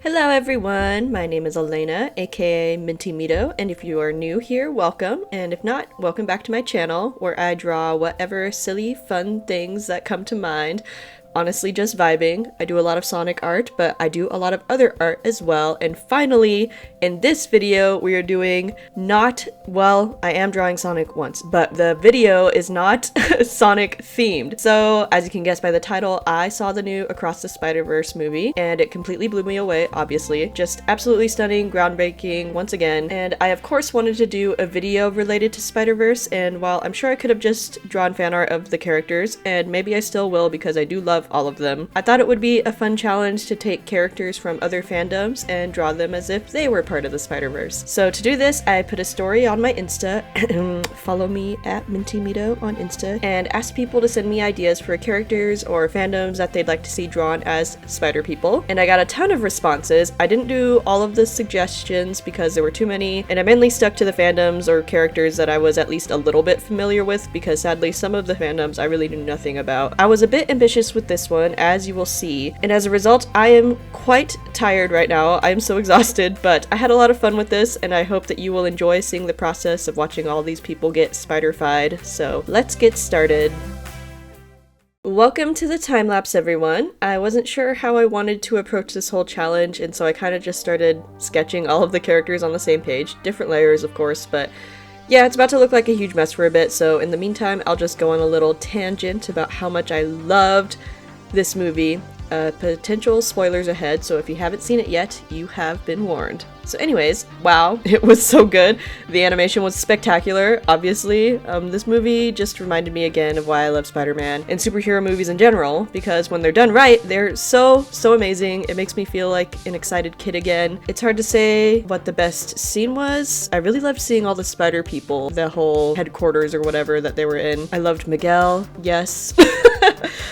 Hello everyone, my name is Elena, aka Minty Mito, and if you are new here, welcome, and if not, welcome back to my channel, where I draw whatever silly, fun things that come to mind. Honestly, just vibing. I do a lot of Sonic art, but I do a lot of other art as well. And finally, in this video, we are doing I am drawing Sonic once, but the video is not Sonic themed. So, as you can guess by the title, I saw the new Across the Spiderverse movie, and it completely blew me away, obviously. Just absolutely stunning, groundbreaking, once again. And I, of course, wanted to do a video related to Spiderverse, and while I'm sure I could have just drawn fan art of the characters, and maybe I still will because I do love all of them, I thought it would be a fun challenge to take characters from other fandoms and draw them as if they were part of the Spider-Verse. So to do this, I put a story on my Insta, follow me at MintyMito on Insta, and asked people to send me ideas for characters or fandoms that they'd like to see drawn as spider people, and I got a ton of responses. I didn't do all of the suggestions because there were too many, and I mainly stuck to the fandoms or characters that I was at least a little bit familiar with, because sadly some of the fandoms I really knew nothing about. I was a bit ambitious with this one, as you will see, and as a result I am quite tired right now. I am so exhausted, but I had a lot of fun with this, and I hope that you will enjoy seeing the process of watching all these people get spider-fied. So let's get started. Welcome to the time-lapse, everyone. I wasn't sure how I wanted to approach this whole challenge, and so I kind of just started sketching all of the characters on the same page. Different layers, of course, but yeah, it's about to look like a huge mess for a bit, so in the meantime, I'll just go on a little tangent about how much I loved this movie. Potential spoilers ahead, so if you haven't seen it yet, you have been warned. So anyways, wow, it was so good. The animation was spectacular, obviously. This movie just reminded me again of why I love Spider-Man and superhero movies in general, because when they're done right, they're so amazing. It makes me feel like an excited kid again. It's hard to say what the best scene was. I really loved seeing all the spider people, the whole headquarters or whatever that they were in. I loved Miguel, yes.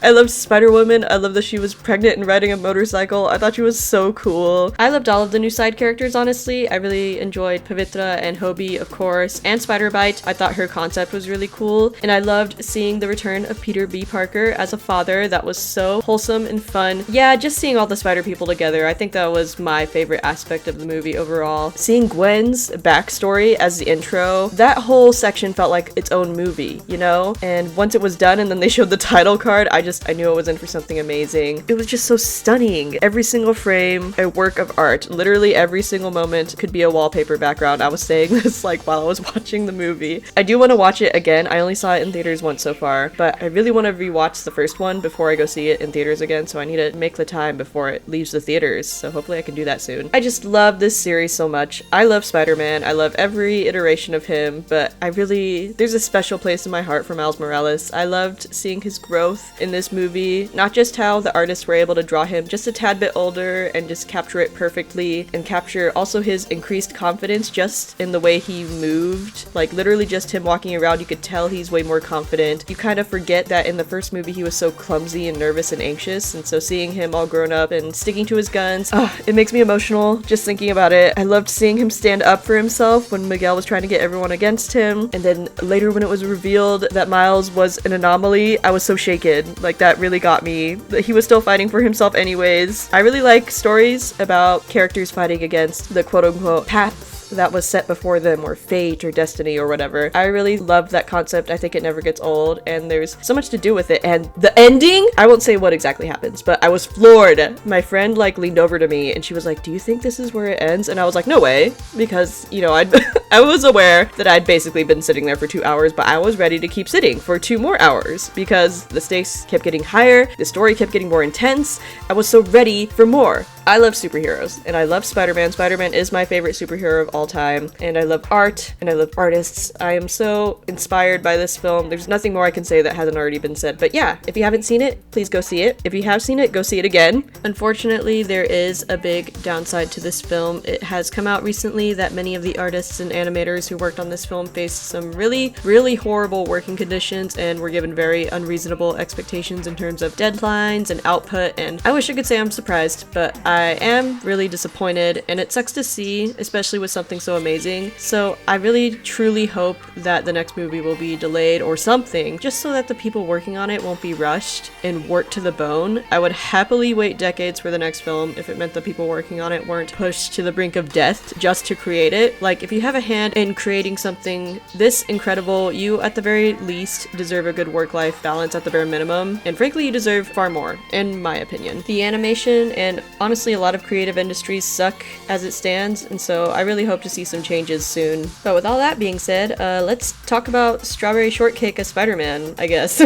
I loved Spider-Woman. I loved that she was pregnant and riding a motorcycle. I thought she was so cool. I loved all of the new side characters, honestly. I really enjoyed Pavitra and Hobie, of course, and Spider-Bite. I thought her concept was really cool, and I loved seeing the return of Peter B. Parker as a father. That was so wholesome and fun. Yeah, just seeing all the spider people together, I think that was my favorite aspect of the movie overall. Seeing Gwen's backstory as the intro, that whole section felt like its own movie, you know? And once it was done and then they showed the title card, I knew I was in for something amazing. It was just so stunning. Every single frame, a work of art. Literally every single moment could be a wallpaper background. I was saying this like while I was watching the movie. I do want to watch it again. I only saw it in theaters once so far, but I really want to rewatch the first one before I go see it in theaters again, so I need to make the time before it leaves the theaters, so hopefully I can do that soon. I just love this series so much. I love Spider-Man. I love every iteration of him, but there's a special place in my heart for Miles Morales. I loved seeing his growth in this movie, not just how the artists were able to draw him just a tad bit older and just capture it perfectly, and capture also his increased confidence just in the way he moved. Like literally just him walking around, you could tell he's way more confident. You kind of forget that in the first movie he was so clumsy and nervous and anxious, and so seeing him all grown up and sticking to his guns, it makes me emotional just thinking about it. I loved seeing him stand up for himself when Miguel was trying to get everyone against him, and then later when it was revealed that Miles was an anomaly, I was so shaken. Like that really got me. He was still fighting for himself anyways. I really like stories about characters fighting against the quote-unquote path that was set before them, or fate, or destiny, or whatever. I really love that concept. I think it never gets old, and there's so much to do with it. And the ending, I won't say what exactly happens, but I was floored. My friend like leaned over to me and she was like, "Do you think this is where it ends?" And I was like, "No way," because you know, I was aware that I'd basically been sitting there for 2 hours, but I was ready to keep sitting for 2 more hours because the stakes kept getting higher, the story kept getting more intense. I was so ready for more. I love superheroes, and I love Spider-Man. Spider-Man is my favorite superhero of all time, and I love art, and I love artists. I am so inspired by this film. There's nothing more I can say that hasn't already been said, but yeah, if you haven't seen it, please go see it. If you have seen it, go see it again. Unfortunately, there is a big downside to this film. It has come out recently that many of the artists and animators who worked on this film faced some really horrible working conditions and were given very unreasonable expectations in terms of deadlines and output, and I wish I could say I'm surprised, but I am really disappointed, and it sucks to see, especially with something so amazing. So I really truly hope that the next movie will be delayed or something, just so that the people working on it won't be rushed and worked to the bone. I would happily wait decades for the next film if it meant the people working on it weren't pushed to the brink of death just to create it. Like, if you have a hand in creating something this incredible, you at the very least deserve a good work-life balance at the bare minimum, and frankly you deserve far more, in my opinion. The animation and honestly a lot of creative industries suck as it stands, and so I really hope to see some changes soon. But with all that being said, let's talk about Strawberry Shortcake as Spider-Man, I guess.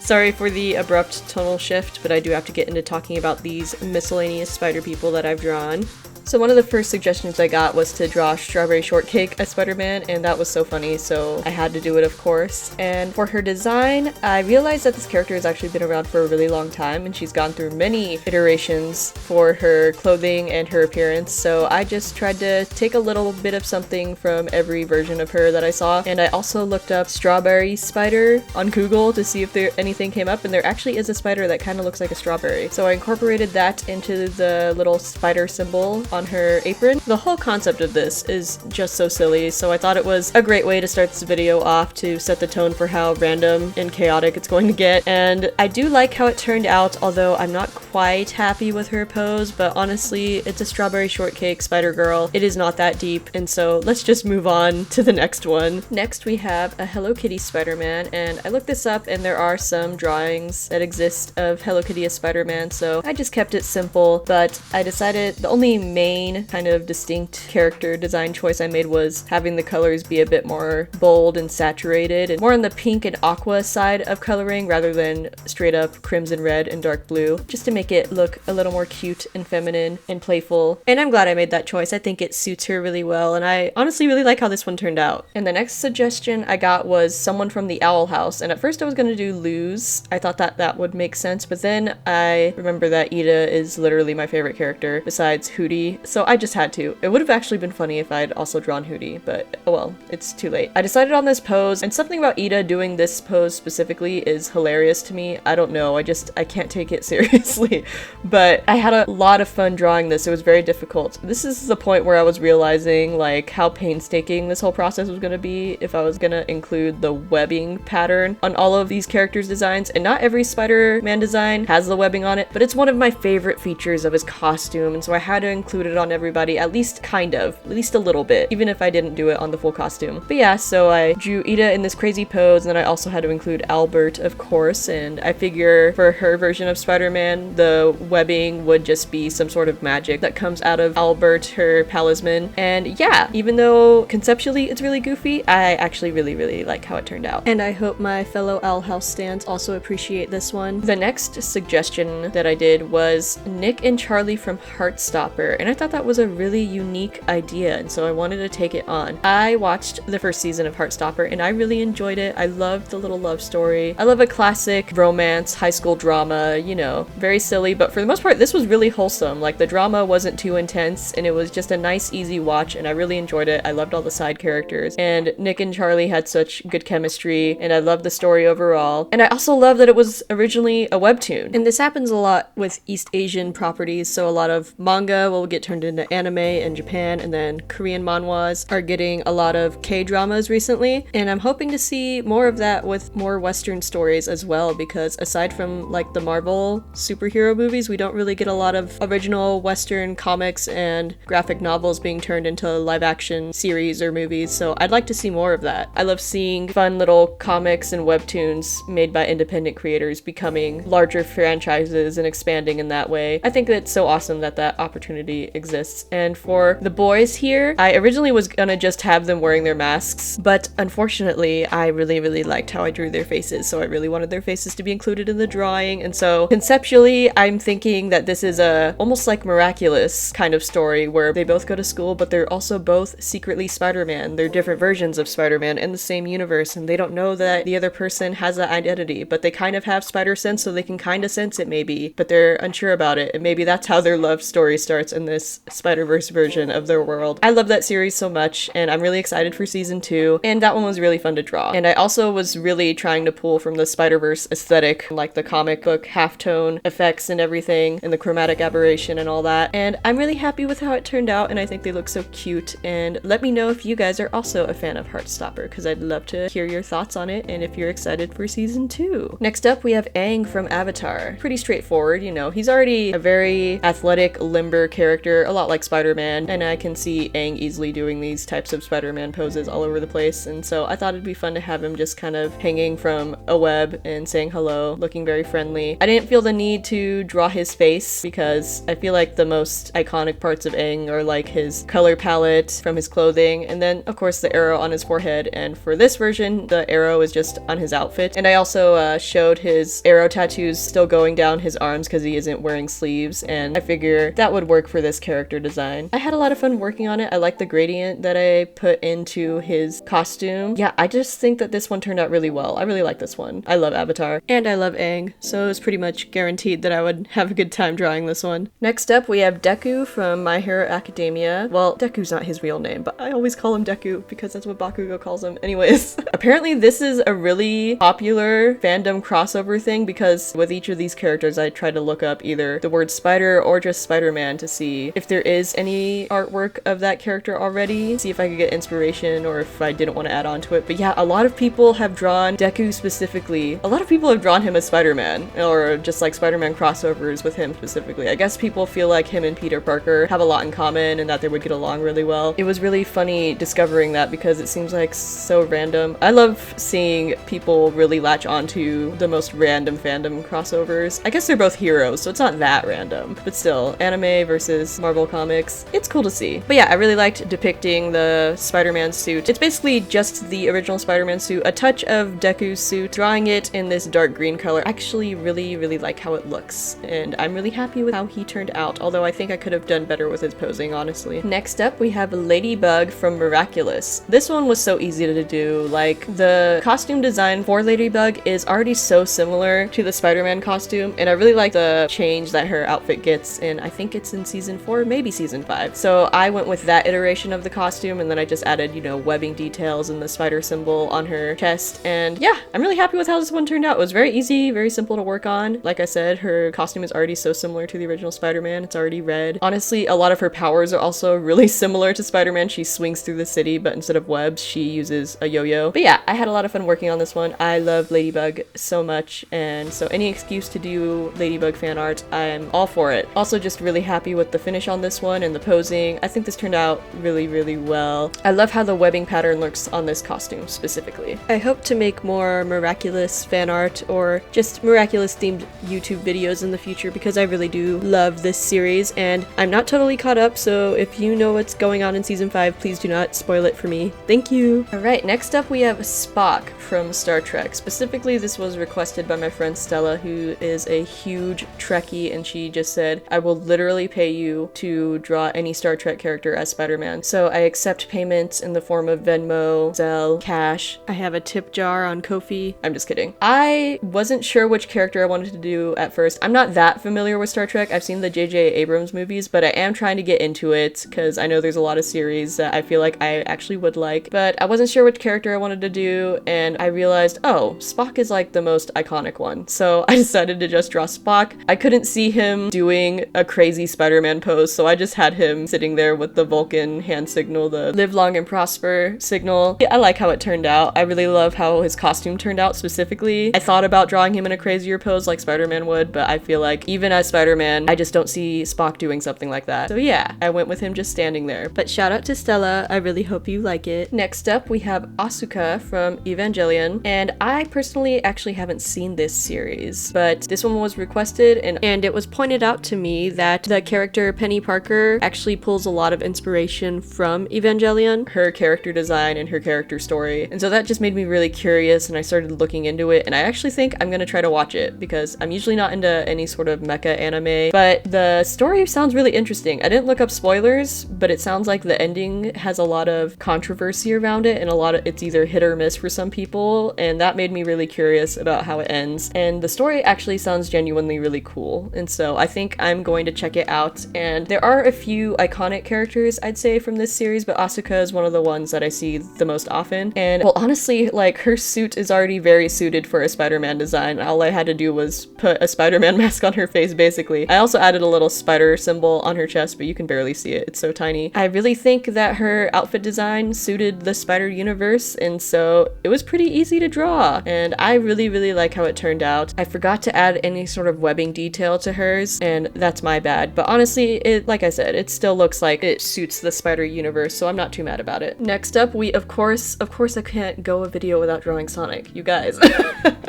Sorry for the abrupt tonal shift, but I do have to get into talking about these miscellaneous spider people that I've drawn. So one of the first suggestions I got was to draw Strawberry Shortcake as Spider-Man, and that was so funny, so I had to do it, of course. And for her design, I realized that this character has actually been around for a really long time, and she's gone through many iterations for her clothing and her appearance, so I just tried to take a little bit of something from every version of her that I saw. And I also looked up strawberry spider on Google to see if anything came up, and there actually is a spider that kind of looks like a strawberry. So I incorporated that into the little spider symbol on her apron. The whole concept of this is just so silly, so I thought it was a great way to start this video off to set the tone for how random and chaotic it's going to get. And I do like how it turned out, although I'm not quite happy with her pose, but honestly, it's a Strawberry Shortcake Spider Girl. It is not that deep, and so let's just move on to the next one. Next we have a Hello Kitty Spider-Man, and I looked this up and there are some drawings that exist of Hello Kitty as Spider-Man, so I just kept it simple, but I decided the only main kind of distinct character design choice I made was having the colors be a bit more bold and saturated and more on the pink and aqua side of coloring rather than straight up crimson red and dark blue, just to make it look a little more cute and feminine and playful. And I'm glad I made that choice. I think it suits her really well, and I honestly really like how this one turned out. And the next suggestion I got was someone from the Owl House, and at first I was going to do Luz. I thought that that would make sense, but then I remember that Eda is literally my favorite character besides Hootie, so I just had to. It would have actually been funny if I'd also drawn Hootie, but oh well, it's too late. I decided on this pose, and something about Eda doing this pose specifically is hilarious to me. I don't know, I can't take it seriously, but I had a lot of fun drawing this. It was very difficult. This is the point where I was realizing like how painstaking this whole process was going to be if I was going to include the webbing pattern on all of these characters' designs. And not every Spider-Man design has the webbing on it, but it's one of my favorite features of his costume, and so I had to include it on everybody, at least a little bit, even if I didn't do it on the full costume. But yeah, so I drew Eda in this crazy pose, and then I also had to include Albert, of course, and I figure for her version of Spider-Man, the webbing would just be some sort of magic that comes out of Albert, her talisman. And yeah, even though conceptually it's really goofy, I actually really like how it turned out. And I hope my fellow Owl House stands also appreciate this one. The next suggestion that I did was Nick and Charlie from Heartstopper, and I thought that was a really unique idea, and so I wanted to take it on. I watched the first season of Heartstopper and I really enjoyed it. I loved the little love story. I love a classic romance high school drama, you know, very silly, but for the most part this was really wholesome. Like, the drama wasn't too intense and it was just a nice easy watch, and I really enjoyed it. I loved all the side characters, and Nick and Charlie had such good chemistry, and I loved the story overall. And I also love that it was originally a webtoon, and this happens a lot with East Asian properties, so a lot of manga will get turned into anime in Japan, and then Korean manhwas are getting a lot of K-dramas recently, and I'm hoping to see more of that with more Western stories as well, because aside from like the Marvel superhero movies, we don't really get a lot of original Western comics and graphic novels being turned into live action series or movies, so I'd like to see more of that. I love seeing fun little comics and webtoons made by independent creators becoming larger franchises and expanding in that way. I think it's so awesome that that opportunity exists. And for the boys here, I originally was gonna just have them wearing their masks, but unfortunately I really liked how I drew their faces, so I really wanted their faces to be included in the drawing. And so conceptually I'm thinking that this is a almost like Miraculous kind of story where they both go to school, but they're also both secretly Spider-Man. They're different versions of Spider-Man in the same universe, and they don't know that the other person has that identity, but they kind of have spider sense, so they can kind of sense it maybe, but they're unsure about it, and maybe that's how their love story starts in this this Spiderverse version of their world. I love that series so much, and I'm really excited for season 2, and that one was really fun to draw. And I also was really trying to pull from the Spiderverse aesthetic, like the comic book halftone effects and everything, and the chromatic aberration and all that. And I'm really happy with how it turned out, and I think they look so cute. And let me know if you guys are also a fan of Heartstopper, because I'd love to hear your thoughts on it and if you're excited for season 2. Next up, we have Aang from Avatar. Pretty straightforward, you know, he's already a very athletic, limber character, a lot like Spider-Man, and I can see Aang easily doing these types of Spider-Man poses all over the place, and so I thought it'd be fun to have him just kind of hanging from a web and saying hello, looking very friendly. I didn't feel the need to draw his face because I feel like the most iconic parts of Aang are like his color palette from his clothing, and then of course the arrow on his forehead, and for this version the arrow is just on his outfit. And I also showed his arrow tattoos still going down his arms because he isn't wearing sleeves, and I figure that would work for this character design. I had a lot of fun working on it. I like the gradient that I put into his costume. Yeah, I just think that this one turned out really well. I really like this one. I love Avatar, and I love Aang, so it was pretty much guaranteed that I would have a good time drawing this one. Next up, we have Deku from My Hero Academia. Well, Deku's not his real name, but I always call him Deku because that's what Bakugo calls him. Anyways, apparently this is a really popular fandom crossover thing, because with each of these characters I try to look up either the word spider or just Spider-Man to see if there is any artwork of that character already, see if I could get inspiration or if I didn't want to add on to it. But yeah, a lot of people have drawn Deku specifically. A lot of people have drawn him as Spider-Man, or just like Spider-Man crossovers with him specifically. I guess people feel like him and Peter Parker have a lot in common and that they would get along really well. It was really funny discovering that because it seems like so random. I love seeing people really latch onto the most random fandom crossovers. I guess they're both heroes, so it's not that random, but still, anime versus Marvel Comics, it's cool to see. But yeah, I really liked depicting the Spider-Man suit. It's basically just the original Spider-Man suit, a touch of Deku's suit, drawing it in this dark green color. I actually really like how it looks, and I'm really happy with how he turned out, although I think I could have done better with his posing, honestly. Next up, we have Ladybug from Miraculous. This one was so easy to do. Like, the costume design for Ladybug is already so similar to the Spider-Man costume, and I really like the change that her outfit gets, and I think it's in season 4, maybe season 5. So I went with that iteration of the costume, and then I just added, you know, webbing details and the spider symbol on her chest, and yeah, I'm really happy with how this one turned out. It was very easy, very simple to work on. Like I said, her costume is already so similar to the original Spider-Man. It's already red. Honestly, a lot of her powers are also really similar to Spider-Man. She swings through the city, but instead of webs, she uses a yo-yo. But yeah, I had a lot of fun working on this one. I love Ladybug so much, and so any excuse to do Ladybug fan art, I'm all for it. Also, just really happy with the finish on this one and the posing. I think this turned out really well. I love how the webbing pattern looks on this costume specifically. I hope to make more Miraculous fan art or just Miraculous themed YouTube videos in the future, because I really do love this series, and I'm not totally caught up, so if you know what's going on in season 5, please do not spoil it for me. Thank you! Alright, next up we have Spock from Star Trek. Specifically, this was requested by my friend Stella, who is a huge Trekkie, and she just said, I will literally pay you to draw any Star Trek character as Spider-Man. So I accept payments in the form of Venmo, Zelle, cash. I have a tip jar on Ko-fi. I'm just kidding. I wasn't sure which character I wanted to do at first. I'm not that familiar with Star Trek. I've seen the J.J. Abrams movies, but I am trying to get into it because I know there's a lot of series that I feel like I actually would like, but I wasn't sure which character I wanted to do, and I realized, oh, Spock is like the most iconic one. So I decided to just draw Spock. I couldn't see him doing a crazy Spider-Man pose, so I just had him sitting there with the Vulcan hand signal, the live long and prosper signal. I like how it turned out. I really love how his costume turned out specifically. I thought about drawing him in a crazier pose like Spider-Man would, but I feel like even as Spider-Man, I just don't see Spock doing something like that. So yeah, I went with him just standing there. But shout out to Stella, I really hope you like it. Next up, we have Asuka from Evangelion, and I personally actually haven't seen this series, but this one was requested, and it was pointed out to me that the character Penny Parker actually pulls a lot of inspiration from Evangelion, her character design and her character story, and so that just made me really curious, and I started looking into it, and I actually think I'm gonna try to watch it because I'm usually not into any sort of mecha anime, but the story sounds really interesting. I didn't look up spoilers, but it sounds like the ending has a lot of controversy around it, and it's either hit or miss for some people, and that made me really curious about how it ends. And the story actually sounds genuinely really cool, and so I think I'm going to check it out, and and there are a few iconic characters I'd say from this series, but Asuka is one of the ones that I see the most often. And well, honestly, like, her suit is already very suited for a Spider-Man design. All I had to do was put a Spider-Man mask on her face, basically. I also added a little spider symbol on her chest, but you can barely see it. It's so tiny. I really think that her outfit design suited the Spider universe, and so it was pretty easy to draw, and I really, really like how it turned out. I forgot to add any sort of webbing detail to hers, and that's my bad, but honestly, it, like I said, it still looks like it suits the Spider universe, so I'm not too mad about it. Next up, we of course I can't go a video without drawing Sonic, you guys.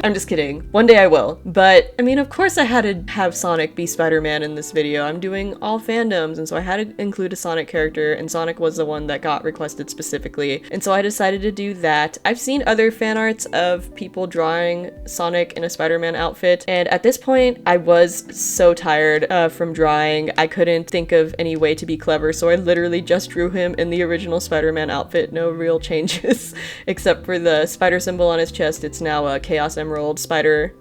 I'm just kidding. One day I will, but I mean, of course I had to have Sonic be Spider-Man in this video. I'm doing all fandoms, and so I had to include a Sonic character, and Sonic was the one that got requested specifically, and so I decided to do that. I've seen other fan arts of people drawing Sonic in a Spider-Man outfit, and at this point I was so tired from drawing. I couldn't think of any way to be clever, so I literally just drew him in the original Spider-Man outfit. No real changes except for the spider symbol on his chest. It's now a Chaos Emerald spider.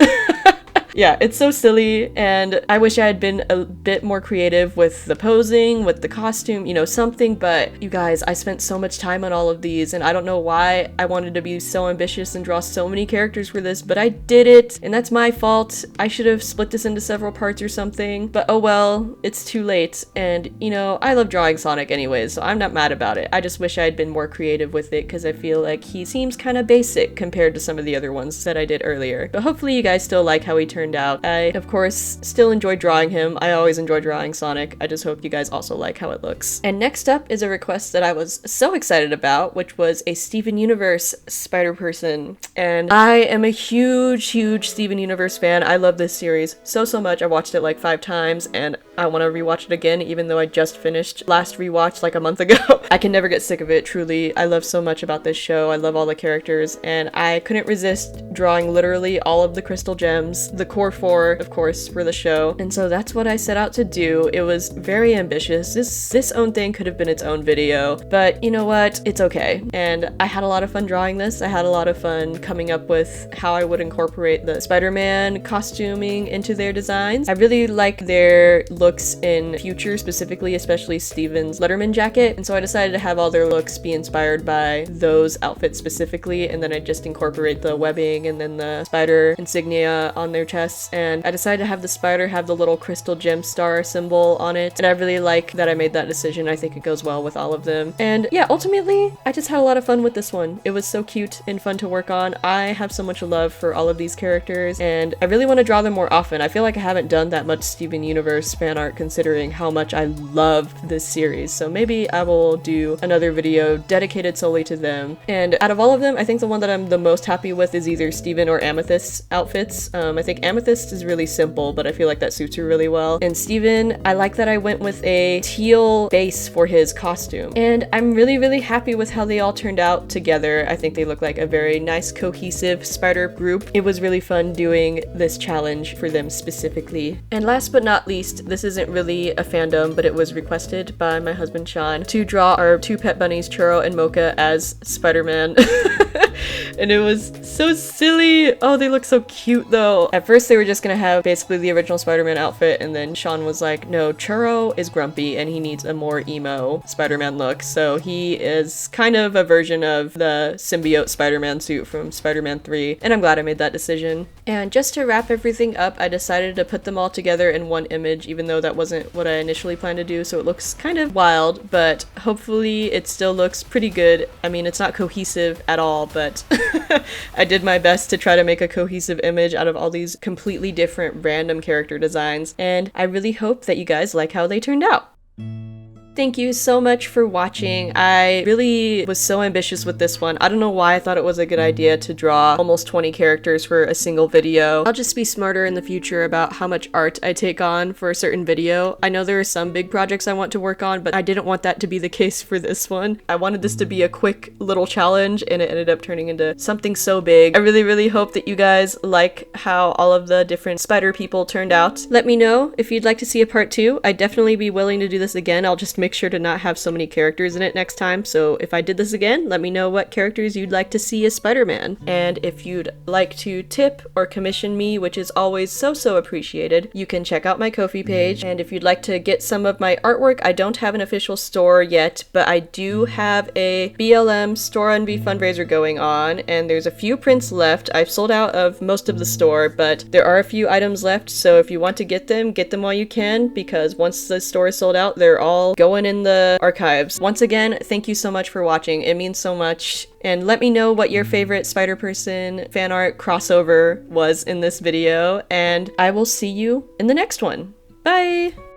Yeah, it's so silly, and I wish I had been a bit more creative with the posing, with the costume, you know, something, but you guys, I spent so much time on all of these, and I don't know why I wanted to be so ambitious and draw so many characters for this, but I did it, and that's my fault. I should have split this into several parts or something, but oh well, it's too late, and you know, I love drawing Sonic anyways, so I'm not mad about it. I just wish I had been more creative with it, because I feel like he seems kind of basic compared to some of the other ones that I did earlier, but hopefully you guys still like how he turned out. I, of course, still enjoy drawing him. I always enjoy drawing Sonic. I just hope you guys also like how it looks. And next up is a request that I was so excited about, which was a Steven Universe Spider-Person. And I am a huge Steven Universe fan. I love this series so much. I watched it like 5 times, and I want to rewatch it again, even though I just finished last rewatch like a month ago. I can never get sick of it, truly. I love so much about this show. I love all the characters, and I couldn't resist drawing literally all of the crystal gems, the core 4, of course, for the show. And so that's what I set out to do. It was very ambitious. This own thing could have been its own video, but you know what? It's okay. And I had a lot of fun drawing this. I had a lot of fun coming up with how I would incorporate the Spider-Man costuming into their designs. I really like their looks in future, specifically, especially Steven's Letterman jacket. And so I decided to have all their looks be inspired by those outfits specifically, and then I just incorporate the webbing and then the spider insignia on their chests. And I decided to have the spider have the little crystal gem star symbol on it, and I really like that I made that decision. I think it goes well with all of them. And yeah, ultimately, I just had a lot of fun with this one. It was so cute and fun to work on. I have so much love for all of these characters, and I really want to draw them more often. I feel like I haven't done that much Steven Universe fan art considering how much I love this series, so maybe I will do another video dedicated solely to them. And out of all of them, I think the one that I'm the most happy with is either Steven or Amethyst's outfits. I think Amethyst is really simple, but I feel like that suits her really well. And Steven, I like that I went with a teal base for his costume. And I'm really happy with how they all turned out together. I think they look like a very nice, cohesive spider group. It was really fun doing this challenge for them specifically. And last but not least, this isn't really a fandom, but it was requested by my husband Sean to draw our 2 pet bunnies, Churro and Mocha, as Spider-Man. And it was so silly. Oh, they look so cute though. At first they were just gonna have basically the original Spider-Man outfit, and then Sean was like, no, Churro is grumpy and he needs a more emo Spider-Man look. So he is kind of a version of the symbiote Spider-Man suit from Spider-Man 3, and I'm glad I made that decision. And just to wrap everything up, I decided to put them all together in one image, even though that wasn't what I initially planned to do, so it looks kind of wild, but hopefully it still looks pretty good. I mean, it's not cohesive at all, but I did my best to try to make a cohesive image out of all these completely different random character designs, and I really hope that you guys like how they turned out. Thank you so much for watching. I really was so ambitious with this one. I don't know why I thought it was a good idea to draw almost 20 characters for a single video. I'll just be smarter in the future about how much art I take on for a certain video. I know there are some big projects I want to work on, but I didn't want that to be the case for this one. I wanted this to be a quick little challenge, and it ended up turning into something so big. I really hope that you guys like how all of the different spider people turned out. Let me know if you'd like to see a part 2. I'd definitely be willing to do this again. I'll just make make sure to not have so many characters in it next time. So if I did this again, let me know what characters you'd like to see as Spider-Man. And if you'd like to tip or commission me, which is always so appreciated, you can check out my Ko-fi page. And if you'd like to get some of my artwork, I don't have an official store yet, but I do have a BLM Store Envy fundraiser going on, and there's a few prints left. I've sold out of most of the store, but there are a few items left, so if you want to get them while you can, because once the store is sold out, they're all going in the archives. Once again, thank you so much for watching. It means so much. And let me know what your favorite Spider-Person fan art crossover was in this video, and I will see you in the next one. Bye!